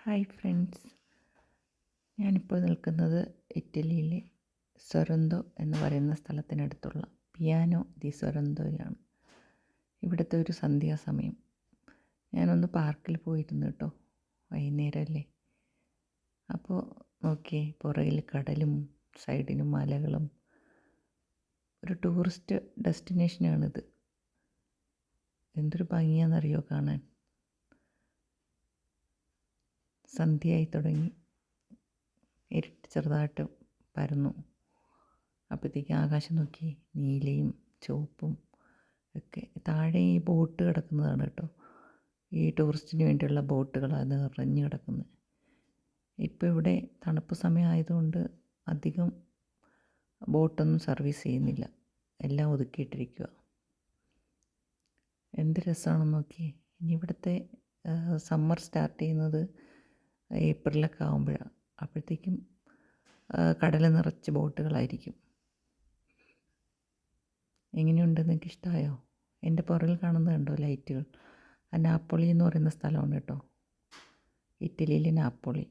Hi friends, ഞാനിപ്പോൾ നിൽക്കുന്നത് ഇറ്റലിയിലെ സൊറന്തോ എന്ന് പറയുന്ന സ്ഥലത്തിനടുത്തുള്ള പിയാനോ ദി സൊറന്തോയിലാണ്. ഇവിടുത്തെ ഒരു സന്ധ്യാസമയം. ഞാനൊന്ന് പാർക്കിൽ പോയിരുന്നു കേട്ടോ, വൈകുന്നേരമല്ലേ. അപ്പോൾ നോക്കിയേ, പുറകിൽ കടലും സൈഡിനും മലകളും. ഒരു ടൂറിസ്റ്റ് ഡെസ്റ്റിനേഷനാണിത്. എന്തൊരു ഭംഗിയാണെന്നറിയോ കാണാൻ. സന്ധ്യയായി തുടങ്ങി, ഇരുട്ട് ചെറുതായിട്ട് പരന്നു. അപ്പോഴത്തേക്ക് ആകാശം നോക്കി, നീലയും ചുവപ്പും ഒക്കെ. താഴെ ഈ ബോട്ട് കിടക്കുന്നതാണ് കേട്ടോ, ഈ ടൂറിസ്റ്റിന് വേണ്ടിയുള്ള ബോട്ടുകളാണ് നിറഞ്ഞു കിടക്കുന്നത്. ഇപ്പോൾ ഇവിടെ തണുപ്പ് സമയമായതുകൊണ്ട് അധികം ബോട്ടൊന്നും സർവീസ് ചെയ്യുന്നില്ല, എല്ലാം ഒതുക്കിയിട്ടിരിക്കുക. എന്ത് രസമാണെന്ന് നോക്കിയേ. ഇനി ഇവിടുത്തെ സമ്മർ സ്റ്റാർട്ട് ചെയ്യുന്നത് ഏപ്രിലൊക്കെ ആകുമ്പോഴാണ്. അപ്പോഴത്തേക്കും കടൽ നിറച്ച് ബോട്ടുകളായിരിക്കും. എങ്ങനെയുണ്ട്, നിങ്ങൾക്ക് ഇഷ്ടമായോ? എൻ്റെ പുറകിൽ കാണുന്നത് കണ്ടോ ലൈറ്റുകൾ? നാപ്പോളി എന്ന് പറയുന്ന സ്ഥലമാണ് കേട്ടോ, ഇറ്റലിയിലെ നാപ്പോളി.